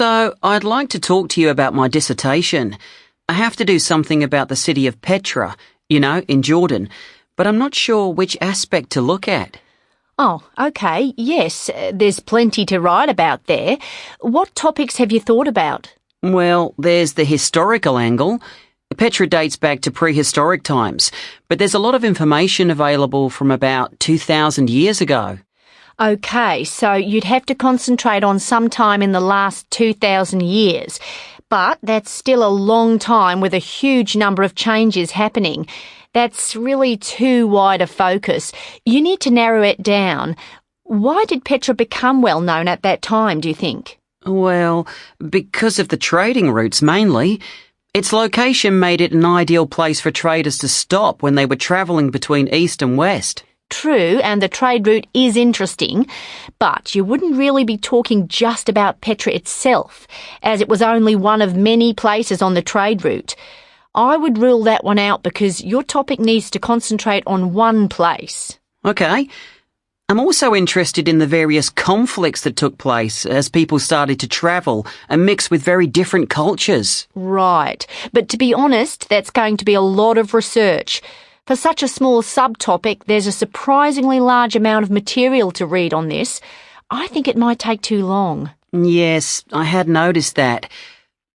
So, I'd like to talk to you about my dissertation. I have to do something about the city of Petra, in Jordan, but I'm not sure which aspect to look at. Oh, OK, yes, there's plenty to write about there. What topics have you thought about? Well, there's the historical angle. Petra dates back to prehistoric times, but there's a lot of information available from about 2,000 years ago. OK, so you'd have to concentrate on some time in the last 2,000 years. But that's still a long time with a huge number of changes happening. That's really too wide a focus. You need to narrow it down. Why did Petra become well known at that time, do you think? Well, because of the trading routes mainly. Its location made it an ideal place for traders to stop when they were travelling between east and west. True, and the trade route is interesting, but you wouldn't really be talking just about Petra itself, as it was only one of many places on the trade route. I would rule that one out because your topic needs to concentrate on one place. OK. I'm also interested in the various conflicts that took place as people started to travel and mix with very different cultures. Right, but to be honest, that's going to be a lot of research. For such a small subtopic, there's a surprisingly large amount of material to read on this. I think it might take too long. Yes, I had noticed that.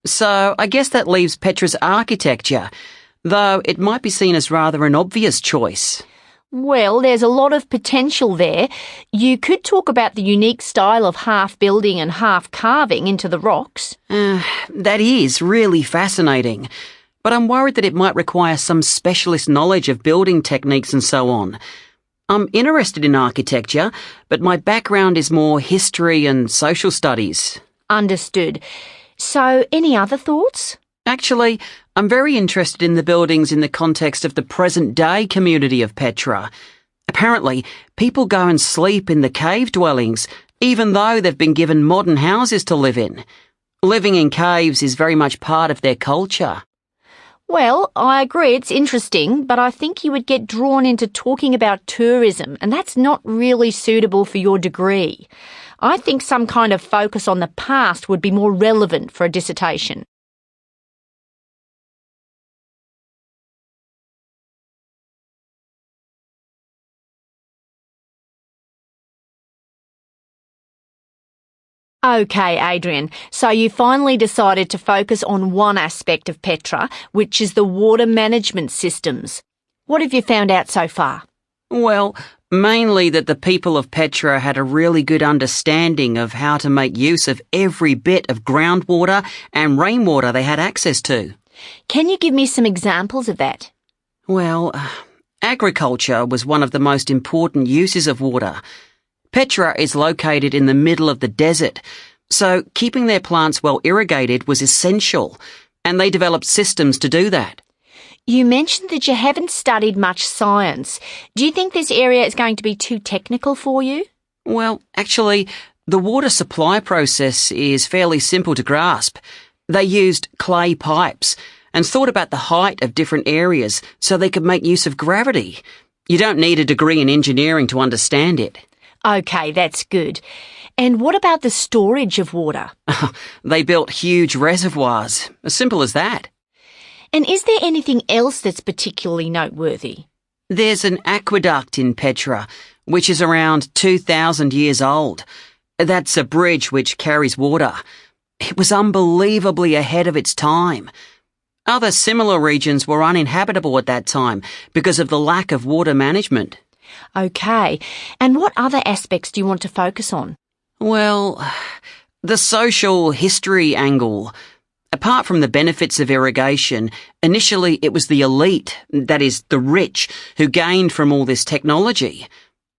So I guess that leaves Petra's architecture, though it might be seen as rather an obvious choice. Well, there's a lot of potential there. You could talk about the unique style of half building and half carving into the rocks. That is really fascinating. But I'm worried that it might require some specialist knowledge of building techniques and so on. I'm interested in architecture, but my background is more history and social studies. Understood. So, any other thoughts? Actually, I'm very interested in the buildings in the context of the present-day community of Petra. Apparently, people go and sleep in the cave dwellings, even though they've been given modern houses to live in. Living in caves is very much part of their culture. Well, I agree it's interesting, but I think you would get drawn into talking about tourism, and that's not really suitable for your degree. I think some kind of focus on the past would be more relevant for a dissertation. OK, Adrian, so you finally decided to focus on one aspect of Petra, which is the water management systems. What have you found out so far? Well, mainly that the people of Petra had a really good understanding of how to make use of every bit of groundwater and rainwater they had access to. Can you give me some examples of that? Well, agriculture was one of the most important uses of water. Petra is located in the middle of the desert, so keeping their plants well irrigated was essential, and they developed systems to do that. You mentioned that you haven't studied much science. Do you think this area is going to be too technical for you? Well, actually, the water supply process is fairly simple to grasp. They used clay pipes and thought about the height of different areas so they could make use of gravity. You don't need a degree in engineering to understand it. OK, that's good. And what about the storage of water? They built huge reservoirs. As simple as that. And is there anything else that's particularly noteworthy? There's an aqueduct in Petra, which is around 2,000 years old. That's a bridge which carries water. It was unbelievably ahead of its time. Other similar regions were uninhabitable at that time because of the lack of water management. OK. And what other aspects do you want to focus on? Well, the social history angle. Apart from the benefits of irrigation, initially it was the elite, that is, the rich, who gained from all this technology.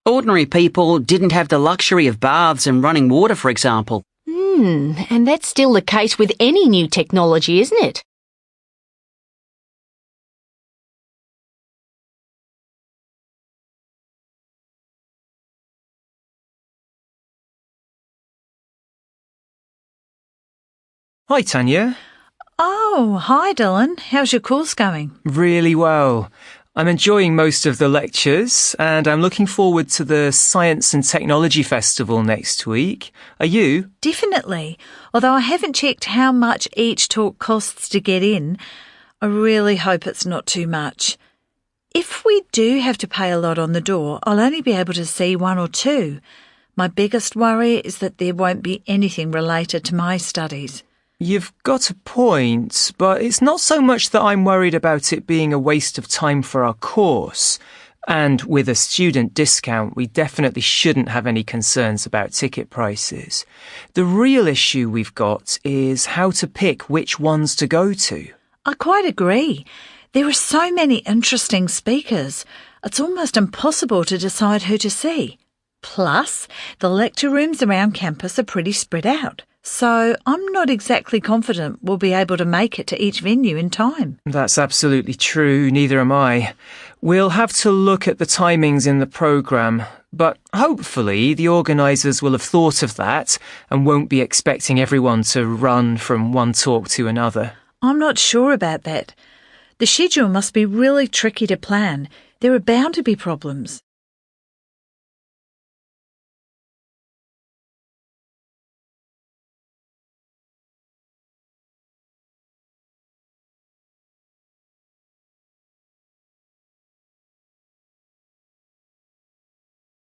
Ordinary people didn't have the luxury of baths and running water, for example. And that's still the case with any new technology, isn't it? Hi, Tanya. Oh, hi Dylan. How's your course going? Really well. I'm enjoying most of the lectures, and I'm looking forward to the Science and Technology Festival next week. Are you? Definitely. Although I haven't checked how much each talk costs to get in, I really hope it's not too much. If we do have to pay a lot on the door, I'll only be able to see one or two. My biggest worry is that there won't be anything related to my studies. You've got a point, but it's not so much that I'm worried about it being a waste of time for our course. And with a student discount, we definitely shouldn't have any concerns about ticket prices. The real issue we've got is how to pick which ones to go to. I quite agree. There are so many interesting speakers. It's almost impossible to decide who to see. Plus, the lecture rooms around campus are pretty spread out. So I'm not exactly confident we'll be able to make it to each venue in time. That's absolutely true, neither am I. We'll have to look at the timings in the programme, but hopefully the organisers will have thought of that and won't be expecting everyone to run from one talk to another. I'm not sure about that. The schedule must be really tricky to plan. There are bound to be problems.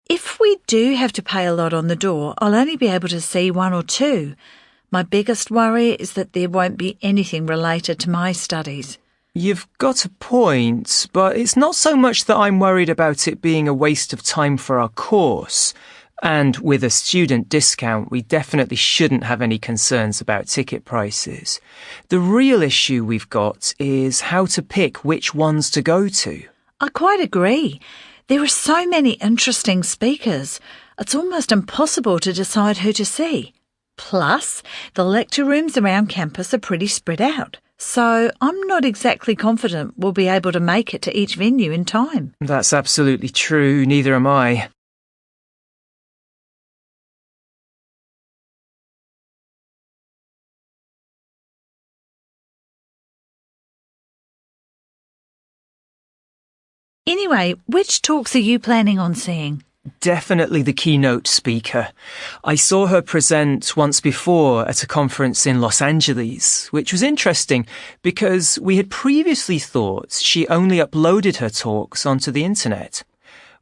If we do have to pay a lot on the door, I'll only be able to see one or two. My biggest worry is that there won't be anything related to my studies. You've got a point, but it's not so much that I'm worried about it being a waste of time for our course. And with a student discount, we definitely shouldn't have any concerns about ticket prices. The real issue we've got is how to pick which ones to go to. I quite agree. There are so many interesting speakers. It's almost impossible to decide who to see. Plus, the lecture rooms around campus are pretty spread out. So I'm not exactly confident we'll be able to make it to each venue in time. That's absolutely true, neither am I. Anyway, which talks are you planning on seeing? Definitely the keynote speaker. I saw her present once before at a conference in Los Angeles, which was interesting because we had previously thought she only uploaded her talks onto the internet.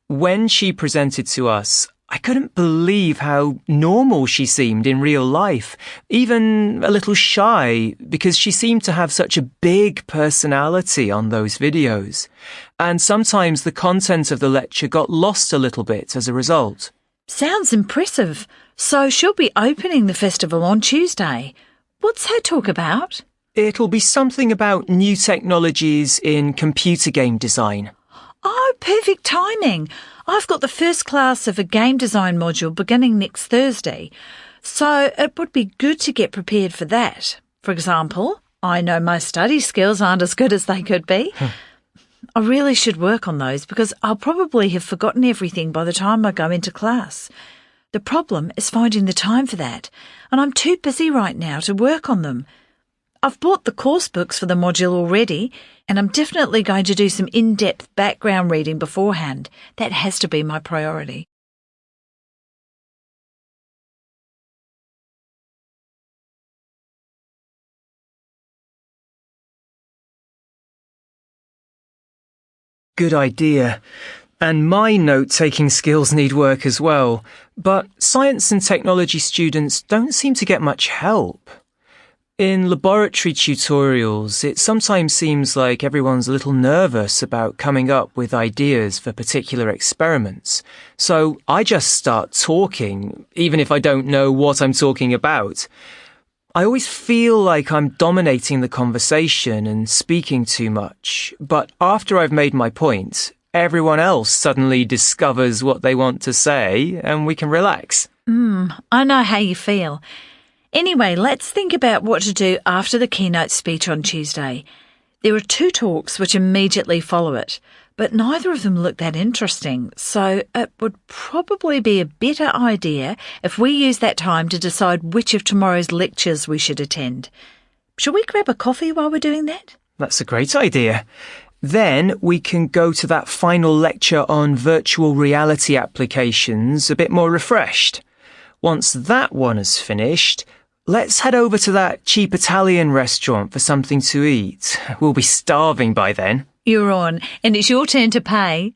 When she presented to us, I couldn't believe how normal she seemed in real life, even a little shy, because she seemed to have such a big personality on those videos. And sometimes the content of the lecture got lost a little bit as a result. Sounds impressive. So she'll be opening the festival on Tuesday. What's her talk about? It'll be something about new technologies in computer game design. Oh, perfect timing. I've got the first class of a game design module beginning next Thursday, so it would be good to get prepared for that. For example, I know my study skills aren't as good as they could be. I really should work on those because I'll probably have forgotten everything by the time I go into class. The problem is finding the time for that, and I'm too busy right now to work on them. I've bought the course books for the module already, and I'm definitely going to do some in-depth background reading beforehand. That has to be my priority. Good idea. And my note-taking skills need work as well. But science and technology students don't seem to get much help. In laboratory tutorials, it sometimes seems like everyone's a little nervous about coming up with ideas for particular experiments. So I just start talking, even if I don't know what I'm talking about. I always feel like I'm dominating the conversation and speaking too much, but after I've made my point, everyone else suddenly discovers what they want to say and we can relax. I know how you feel. Anyway, let's think about what to do after the keynote speech on Tuesday. There are 2 talks which immediately follow it, but neither of them look that interesting, so it would probably be a better idea if we use that time to decide which of tomorrow's lectures we should attend. Shall we grab a coffee while we're doing that? That's a great idea. Then we can go to that final lecture on virtual reality applications a bit more refreshed. Once that one is finished, let's head over to that cheap Italian restaurant for something to eat. We'll be starving by then. You're on, and it's your turn to pay.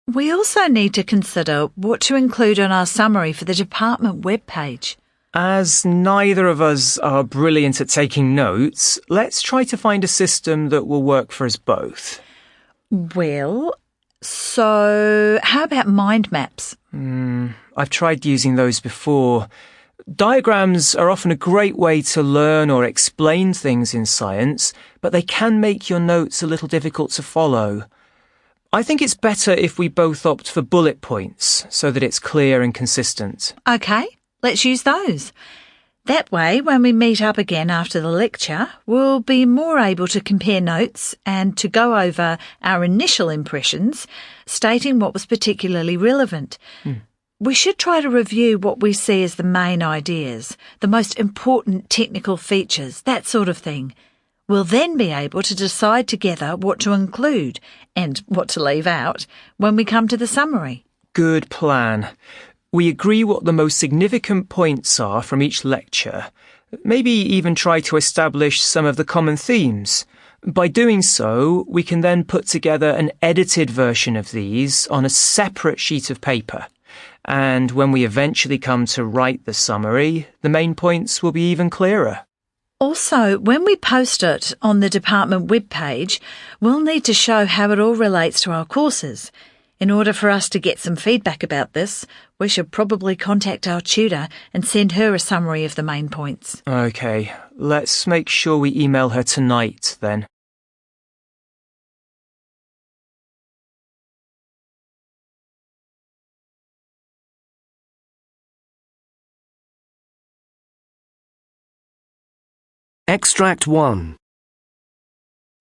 We also need to consider what to include on our summary for the department webpage. As neither of us are brilliant at taking notes, let's try to find a system that will work for us both. Well, so how about mind maps? I've tried using those before. Diagrams are often a great way to learn or explain things in science, but they can make your notes a little difficult to follow. I think it's better if we both opt for bullet points so that it's clear and consistent. OK, let's use those. That way, when we meet up again after the lecture, we'll be more able to compare notes and to go over our initial impressions, stating what was particularly relevant. We should try to review what we see as the main ideas, the most important technical features, that sort of thing. We'll then be able to decide together what to include and what to leave out when we come to the summary. Good plan. We agree what the most significant points are from each lecture. Maybe even try to establish some of the common themes. By doing so, we can then put together an edited version of these on a separate sheet of paper. And when we eventually come to write the summary, the main points will be even clearer. Also, when we post it on the department webpage, we'll need to show how it all relates to our courses. In order for us to get some feedback about this, we should probably contact our tutor and send her a summary of the main points. OK, let's make sure we email her tonight then. Extract 1.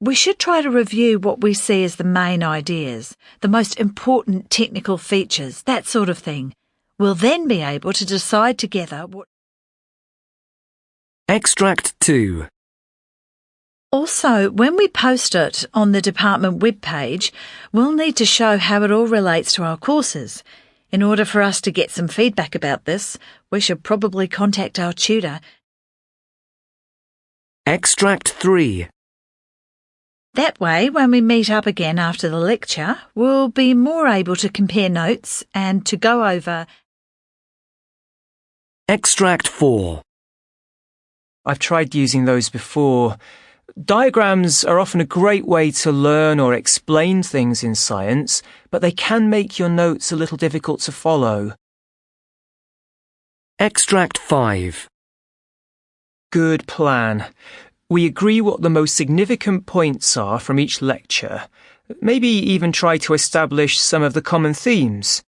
We should try to review what we see as the main ideas, the most important technical features, that sort of thing. We'll then be able to decide together what... Extract 2. Also, when we post it on the department webpage, we'll need to show how it all relates to our courses. In order for us to get some feedback about this, we should probably contact our tutor. Extract 3. That way, when we meet up again after the lecture, we'll be more able to compare notes and to go over... Extract 4. I've tried using those before. Diagrams are often a great way to learn or explain things in science, but they can make your notes a little difficult to follow. Extract 5. Good plan. We agree what the most significant points are from each lecture. Maybe even try to establish some of the common themes.